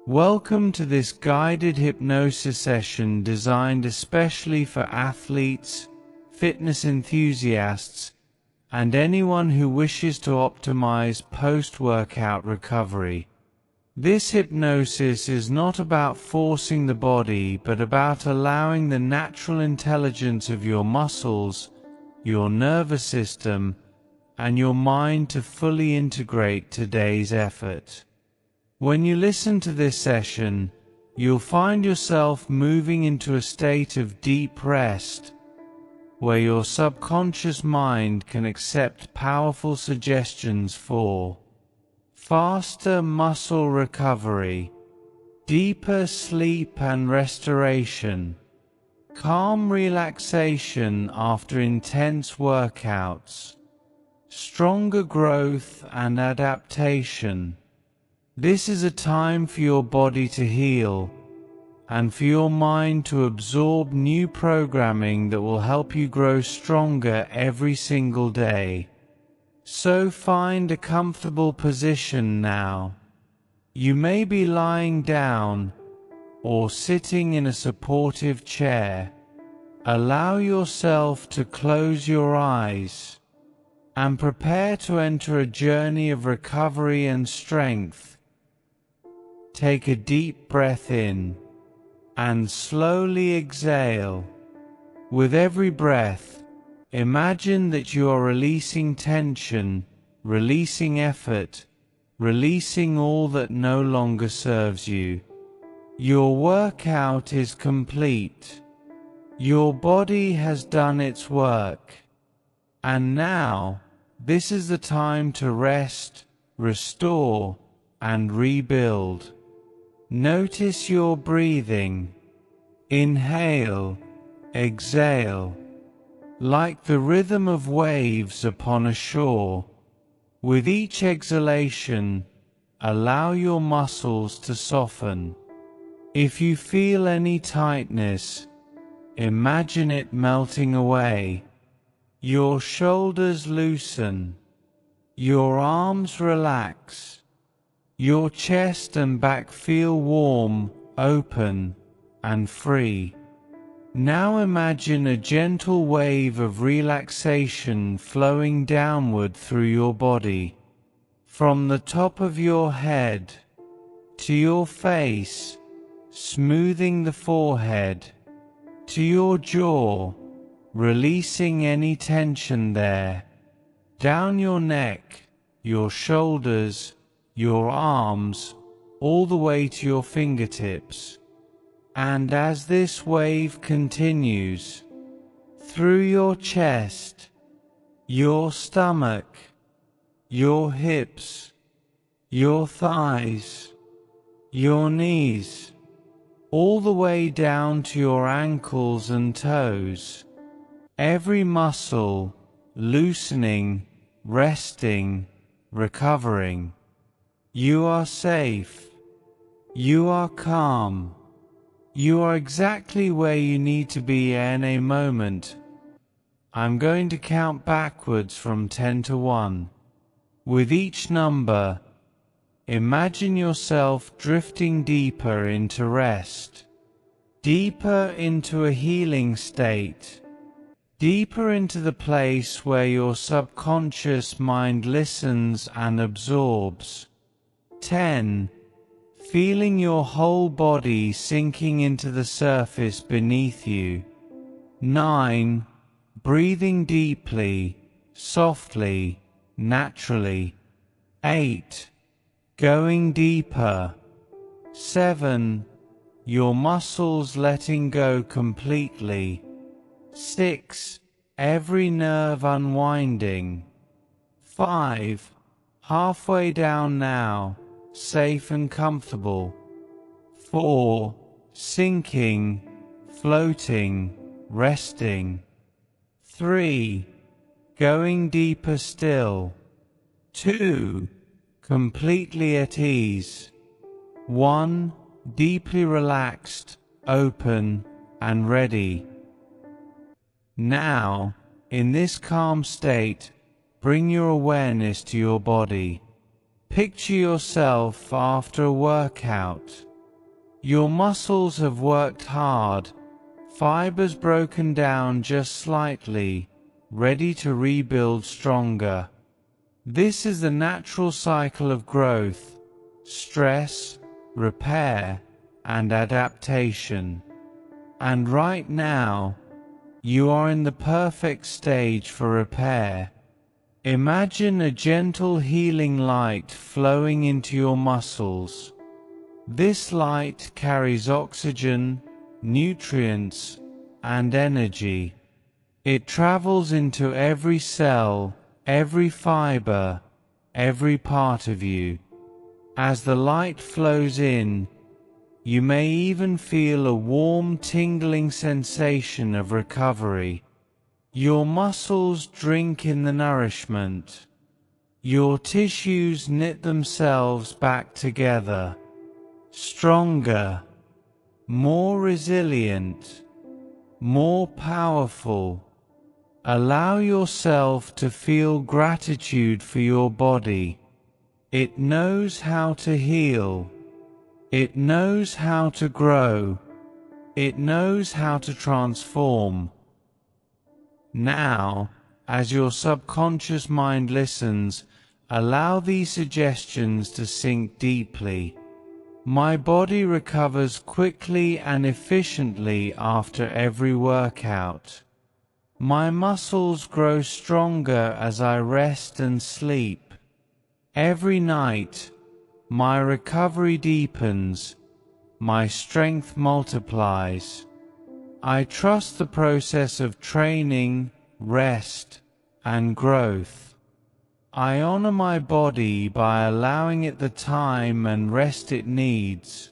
Welcome to this guided hypnosis session designed especially for athletes, fitness enthusiasts, and anyone who wishes to optimize post-workout recovery. This hypnosis is not about forcing the body, but about allowing the natural intelligence of your muscles, your nervous system, and your mind to fully integrate today's effort. When you listen to this session, you'll find yourself moving into a state of deep rest, where your subconscious mind can accept powerful suggestions for faster muscle recovery, deeper sleep and restoration, calm relaxation after intense workouts, stronger growth and adaptation. This is a time for your body to heal and for your mind to absorb new programming that will help you grow stronger every single day. So find a comfortable position now. You may be lying down or sitting in a supportive chair. Allow yourself to close your eyes and prepare to enter a journey of recovery and strength. Take a deep breath in and slowly exhale. With every breath, imagine that you are releasing tension, releasing effort, releasing all that no longer serves you. Your workout is complete. Your body has done its work. And now, this is the time to rest, restore, and rebuild. Notice your breathing. Inhale, exhale, like the rhythm of waves upon a shore. With each exhalation, allow your muscles to soften. If you feel any tightness, imagine it melting away. Your shoulders loosen. Your arms relax. Your chest and back feel warm, open, and free. Now imagine a gentle wave of relaxation flowing downward through your body, from the top of your head to your face, smoothing the forehead, to your jaw, releasing any tension there, down your neck, your shoulders, your arms, all the way to your fingertips. And as this wave continues, through your chest, your stomach, your hips, your thighs, your knees, all the way down to your ankles and toes, every muscle loosening, resting, recovering. You are safe. You are calm. You are exactly where you need to be in a moment. I'm going to count backwards from 10 to 1. With each number, imagine yourself drifting deeper into rest, deeper into a healing state, deeper into the place where your subconscious mind listens and absorbs. 10. Feeling your whole body sinking into the surface beneath you. 9. Breathing deeply, softly, naturally. 8. Going deeper. 7. Your muscles letting go completely. 6. Every nerve unwinding. 5. Halfway down now, safe and comfortable. 4. Sinking, floating, resting. 3. Going deeper still. 2. Completely at ease. 1. Deeply relaxed, open, and ready. Now, in this calm state, bring your awareness to your body. Picture yourself after a workout. Your muscles have worked hard, fibers broken down just slightly, ready to rebuild stronger. This is the natural cycle of growth, stress, repair, and adaptation. And right now, you are in the perfect stage for repair. Imagine a gentle healing light flowing into your muscles. This light carries oxygen, nutrients, and energy. It travels into every cell, every fiber, every part of you. As the light flows in, you may even feel a warm, tingling sensation of recovery. Your muscles drink in the nourishment. Your tissues knit themselves back together, stronger, more resilient, more powerful. Allow yourself to feel gratitude for your body. It knows how to heal. It knows how to grow. It knows how to transform. Now, as your subconscious mind listens, allow these suggestions to sink deeply. My body recovers quickly and efficiently after every workout. My muscles grow stronger as I rest and sleep. Every night, my recovery deepens, my strength multiplies. I trust the process of training, rest, and growth. I honor my body by allowing it the time and rest it needs.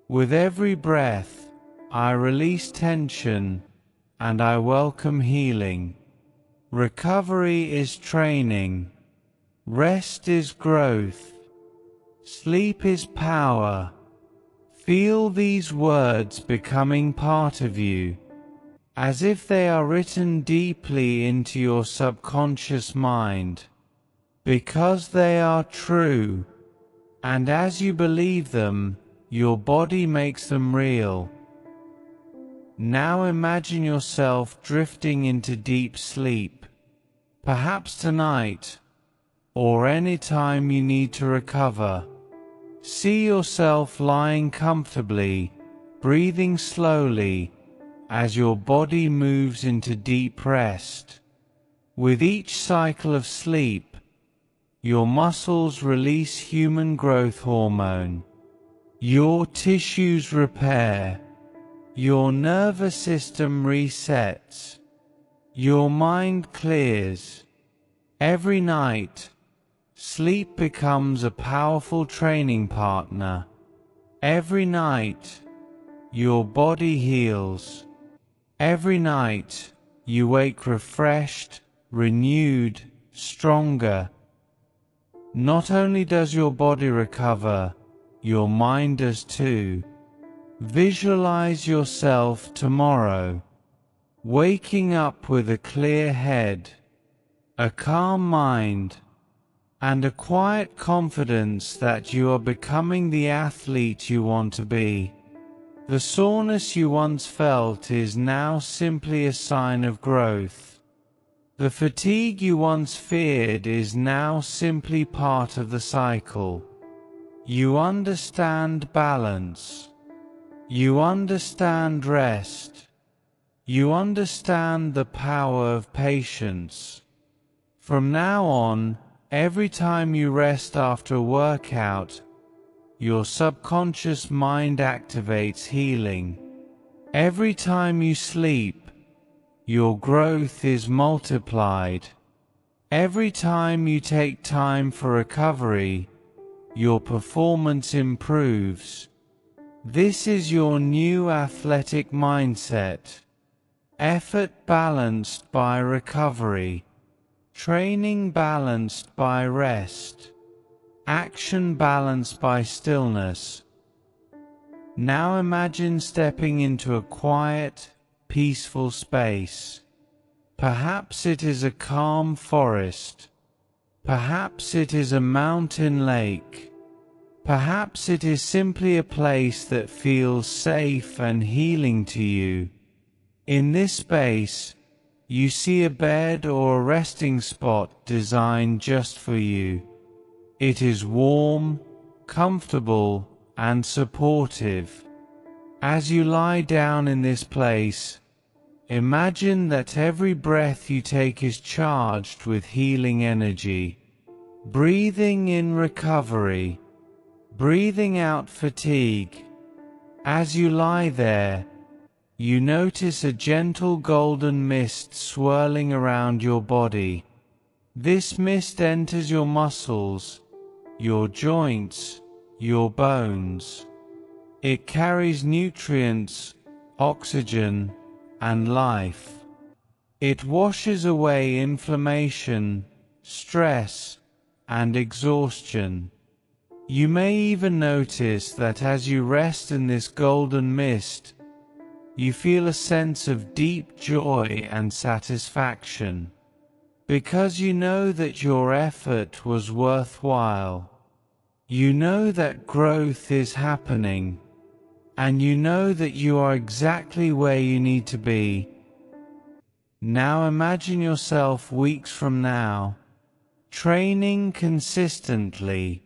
With every breath, I release tension and I welcome healing. Recovery is training. Rest is growth. Sleep is power. Feel these words becoming part of you, as if they are written deeply into your subconscious mind, because they are true, and as you believe them, your body makes them real. Now imagine yourself drifting into deep sleep, perhaps tonight, or any time you need to recover. See yourself lying comfortably, breathing slowly, as your body moves into deep rest. With each cycle of sleep, your muscles release human growth hormone. Your tissues repair. Your nervous system resets. Your mind clears. Every night, sleep becomes a powerful training partner. Every night, your body heals. Every night, you wake refreshed, renewed, stronger. Not only does your body recover, your mind does too. Visualize yourself tomorrow, waking up with a clear head, a calm mind, and a quiet confidence that you are becoming the athlete you want to be. The soreness you once felt is now simply a sign of growth. The fatigue you once feared is now simply part of the cycle. You understand balance. You understand rest. You understand the power of patience. From now on, every time you rest after a workout, your subconscious mind activates healing. Every time you sleep, your growth is multiplied. Every time you take time for recovery, your performance improves. This is your new athletic mindset. Effort balanced by recovery. Training balanced by rest. Action balanced by stillness. Now imagine stepping into a quiet, peaceful space. Perhaps it is a calm forest. Perhaps it is a mountain lake. Perhaps it is simply a place that feels safe and healing to you. In this space, you see a bed or a resting spot designed just for you. It is warm, comfortable, and supportive. As you lie down in this place, imagine that every breath you take is charged with healing energy. Breathing in recovery, breathing out fatigue. As you lie there, you notice a gentle golden mist swirling around your body. This mist enters your muscles, your joints, your bones. It carries nutrients, oxygen, and life. It washes away inflammation, stress, and exhaustion. You may even notice that as you rest in this golden mist, you feel a sense of deep joy and satisfaction, because you know that your effort was worthwhile. You know that growth is happening, and you know that you are exactly where you need to be. Now imagine yourself weeks from now, training consistently,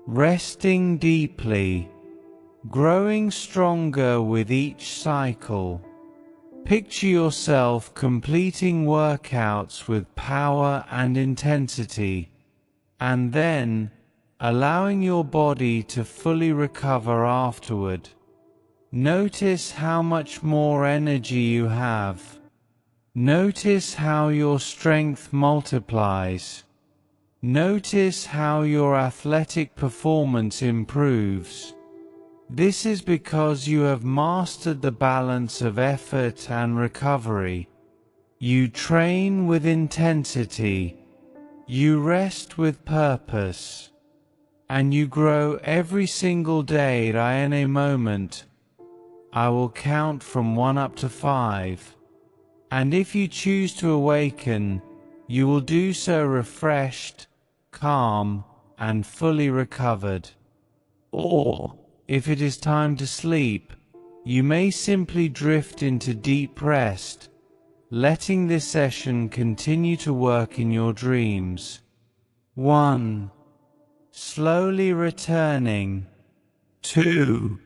resting deeply, growing stronger with each cycle. Picture yourself completing workouts with power and intensity, and then allowing your body to fully recover afterward. Notice how much more energy you have. Notice how your strength multiplies. Notice how your athletic performance improves. This is because you have mastered the balance of effort and recovery. You train with intensity, you rest with purpose, and you grow every single day. In a moment, I will count from 1 up to 5, and if you choose to awaken, you will do so refreshed, calm, and fully recovered. Or, if it is time to sleep, you may simply drift into deep rest, letting this session continue to work in your dreams. 1. Slowly returning. 2.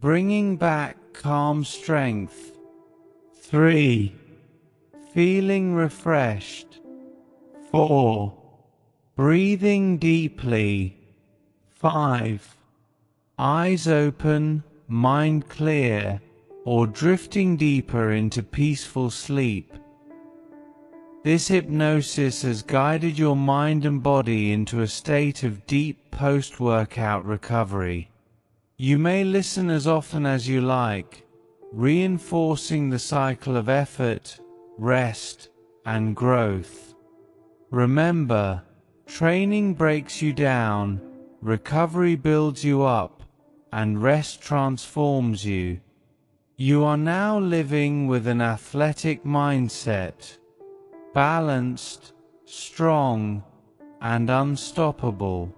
Bringing back calm strength. 3. Feeling refreshed. 4. Breathing deeply. 5. Eyes open, mind clear, or drifting deeper into peaceful sleep. This hypnosis has guided your mind and body into a state of deep post-workout recovery. You may listen as often as you like, reinforcing the cycle of effort, rest, and growth. Remember, training breaks you down, recovery builds you up, and rest transforms you. You are now living with an athletic mindset, balanced, strong, and unstoppable.